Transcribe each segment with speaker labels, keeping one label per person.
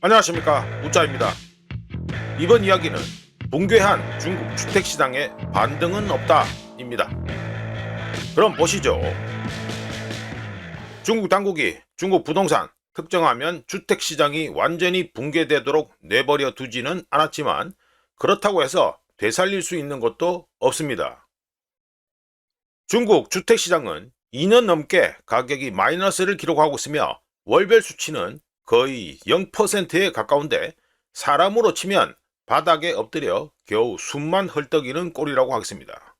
Speaker 1: 안녕하십니까, 우짜입니다. 이번 이야기는 붕괴한 중국 주택시장에 반등은 없다 입니다. 그럼 보시죠. 중국 당국이 중국 부동산 특정하면 주택시장이 완전히 붕괴되도록 내버려 두지는 않았지만 그렇다고 해서 되살릴 수 있는 것도 없습니다. 중국 주택시장은 2년 넘게 가격이 마이너스를 기록하고 있으며 월별 수치는 거의 0%에 가까운데 사람으로 치면 바닥에 엎드려 겨우 숨만 헐떡이는 꼴이라고 하겠습니다.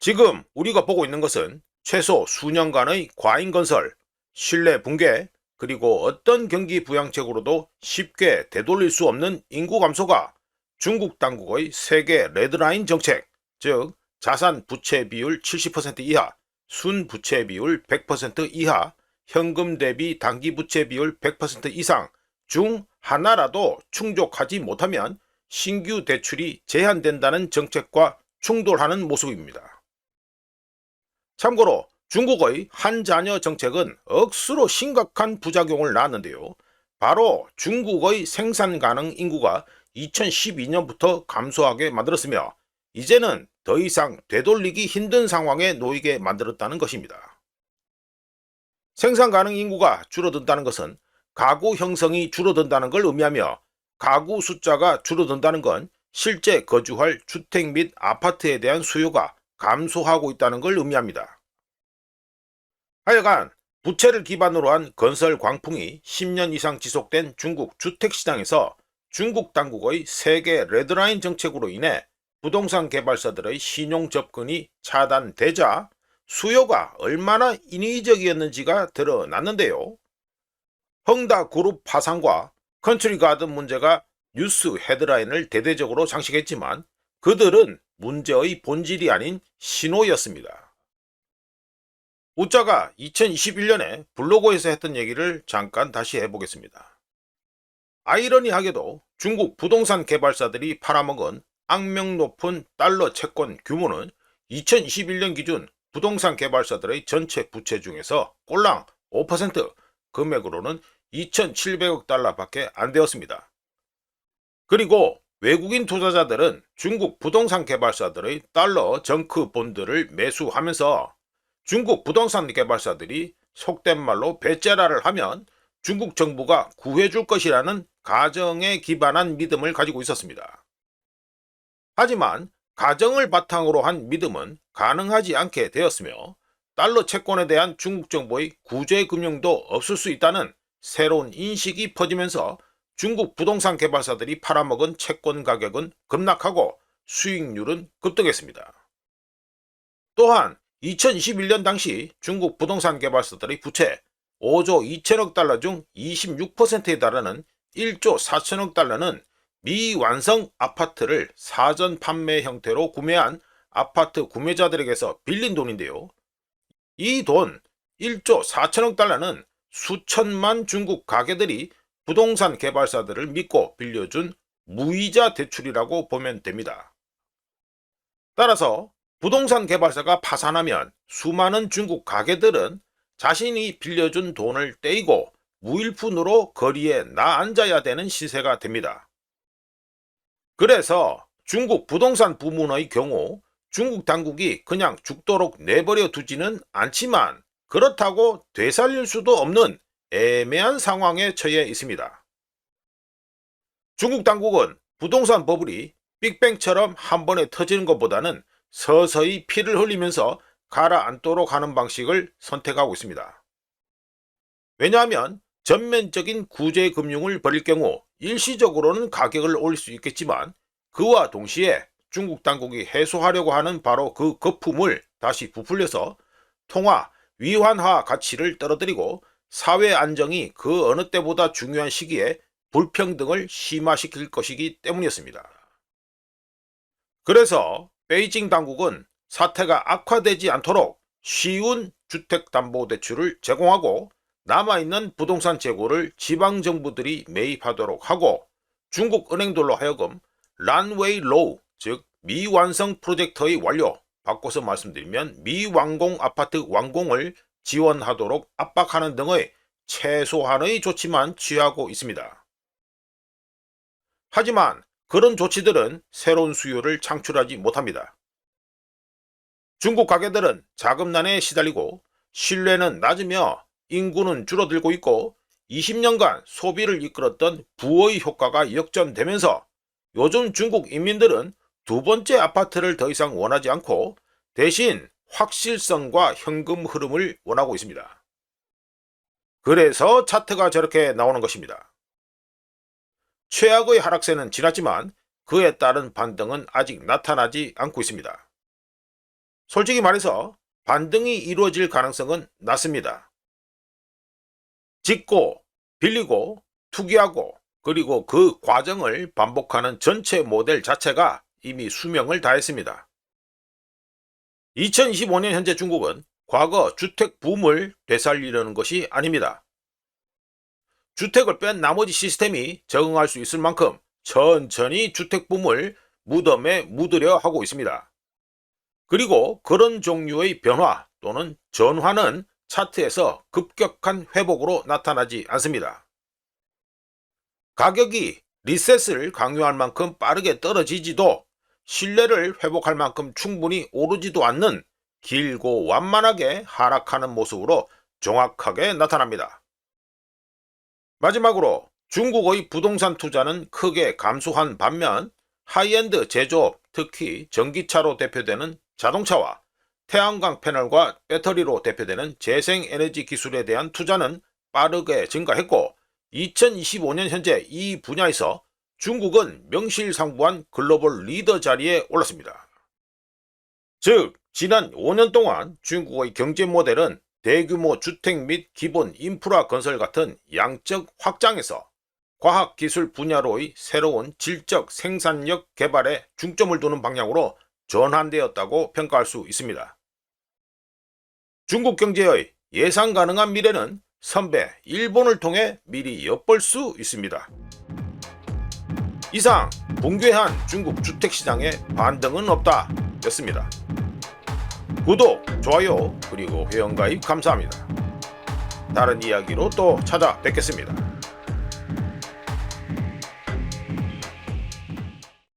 Speaker 1: 지금 우리가 보고 있는 것은 최소 수년간의 과잉 건설, 신뢰 붕괴, 그리고 어떤 경기 부양책으로도 쉽게 되돌릴 수 없는 인구 감소가 중국 당국의 세계 레드라인 정책, 즉 자산 부채 비율 70% 이하, 순 부채 비율 100% 이하, 현금 대비 단기 부채 비율 100% 이상 중 하나라도 충족하지 못하면 신규 대출이 제한된다는 정책과 충돌하는 모습입니다. 참고로 중국의 한 자녀 정책은 억수로 심각한 부작용을 낳았는데요. 바로 중국의 생산 가능 인구가 2012년부터 감소하게 만들었으며 이제는 더 이상 되돌리기 힘든 상황에 놓이게 만들었다는 것입니다. 생산 가능 인구가 줄어든다는 것은 가구 형성이 줄어든다는 걸 의미하며 가구 숫자가 줄어든다는 건 실제 거주할 주택 및 아파트에 대한 수요가 감소하고 있다는 걸 의미합니다. 하여간 부채를 기반으로 한 건설 광풍이 10년 이상 지속된 중국 주택시장에서 중국 당국의 세계 레드라인 정책으로 인해 부동산 개발사들의 신용 접근이 차단되자 수요가 얼마나 인위적이었는지가 드러났는데요. 헝다그룹 파산과 컨트리가든 문제가 뉴스 헤드라인을 대대적으로 장식했지만 그들은 문제의 본질이 아닌 신호였습니다. 우짜가 2021년에 블로그에서 했던 얘기를 잠깐 다시 해보겠습니다. 아이러니하게도 중국 부동산 개발사들이 팔아먹은 악명 높은 달러 채권 규모는 2021년 기준 부동산 개발사들의 전체 부채 중에서 꼴랑 5%, 금액으로는 2,700억 달러밖에 안 되었습니다. 그리고 외국인 투자자들은 중국 부동산 개발사들의 달러 정크 본드를 매수하면서 중국 부동산 개발사들이 속된 말로 배째라를 하면 중국 정부가 구해줄 것이라는 가정에 기반한 믿음을 가지고 있었습니다. 하지만 가정을 바탕으로 한 믿음은 가능하지 않게 되었으며 달러 채권에 대한 중국 정부의 구제 금융도 없을 수 있다는 새로운 인식이 퍼지면서 중국 부동산 개발사들이 팔아먹은 채권 가격은 급락하고 수익률은 급등했습니다. 또한 2021년 당시 중국 부동산 개발사들의 부채 5조 2천억 달러 중 26%에 달하는 1조 4천억 달러는 미완성 아파트를 사전 판매 형태로 구매한 아파트 구매자들에게서 빌린 돈인데요. 이 돈 1조 4천억 달러는 수천만 중국 가게들이 부동산 개발사들을 믿고 빌려준 무이자 대출이라고 보면 됩니다. 따라서 부동산 개발사가 파산하면 수많은 중국 가게들은 자신이 빌려준 돈을 떼이고 무일푼으로 거리에 나앉아야 되는 시세가 됩니다. 그래서 중국 부동산 부문의 경우 중국 당국이 그냥 죽도록 내버려 두지는 않지만 그렇다고 되살릴 수도 없는 애매한 상황에 처해 있습니다. 중국 당국은 부동산 버블이 빅뱅처럼 한 번에 터지는 것보다는 서서히 피를 흘리면서 가라앉도록 하는 방식을 선택하고 있습니다. 왜냐하면 전면적인 구제 금융을 벌일 경우 일시적으로는 가격을 올릴 수 있겠지만 그와 동시에 중국 당국이 해소하려고 하는 바로 그 거품을 다시 부풀려서 통화, 위환화 가치를 떨어뜨리고 사회 안정이 그 어느 때보다 중요한 시기에 불평등을 심화시킬 것이기 때문이었습니다. 그래서 베이징 당국은 사태가 악화되지 않도록 쉬운 주택담보대출을 제공하고 남아있는 부동산 재고를 지방정부들이 매입하도록 하고 중국 은행들로 하여금 런웨이 로우, 즉 미완성 프로젝트의 완료, 바꿔서 말씀드리면 미완공 아파트 완공을 지원하도록 압박하는 등의 최소한의 조치만 취하고 있습니다. 하지만 그런 조치들은 새로운 수요를 창출하지 못합니다. 중국 가게들은 자금난에 시달리고 신뢰는 낮으며 인구는 줄어들고 있고 20년간 소비를 이끌었던 부의 효과가 역전되면서 요즘 중국 인민들은 두 번째 아파트를 더 이상 원하지 않고 대신 확실성과 현금 흐름을 원하고 있습니다. 그래서 차트가 저렇게 나오는 것입니다. 최악의 하락세는 지났지만 그에 따른 반등은 아직 나타나지 않고 있습니다. 솔직히 말해서 반등이 이루어질 가능성은 낮습니다. 짓고, 빌리고, 투기하고, 그리고 그 과정을 반복하는 전체 모델 자체가 이미 수명을 다했습니다. 2025년 현재 중국은 과거 주택 붐을 되살리려는 것이 아닙니다. 주택을 뺀 나머지 시스템이 적응할 수 있을 만큼 천천히 주택 붐을 무덤에 묻으려 하고 있습니다. 그리고 그런 종류의 변화 또는 전환은 차트에서 급격한 회복으로 나타나지 않습니다. 가격이 리셋을 강요할 만큼 빠르게 떨어지지도 신뢰를 회복할 만큼 충분히 오르지도 않는 길고 완만하게 하락하는 모습으로 정확하게 나타납니다. 마지막으로 중국의 부동산 투자는 크게 감소한 반면 하이엔드 제조업, 특히 전기차로 대표되는 자동차와 태양광 패널과 배터리로 대표되는 재생에너지 기술에 대한 투자는 빠르게 증가했고 2025년 현재 이 분야에서 중국은 명실상부한 글로벌 리더 자리에 올랐습니다. 즉, 지난 5년 동안 중국의 경제 모델은 대규모 주택 및 기본 인프라 건설 같은 양적 확장에서 과학기술 분야로의 새로운 질적 생산력 개발에 중점을 두는 방향으로 전환되었다고 평가할 수 있습니다. 중국 경제의 예상 가능한 미래는 선배 일본을 통해 미리 엿볼 수 있습니다. 이상 붕괴한 중국 주택시장에 반등은 없다 였습니다. 구독, 좋아요, 그리고 회원가입 감사합니다. 다른 이야기로 또 찾아뵙겠습니다.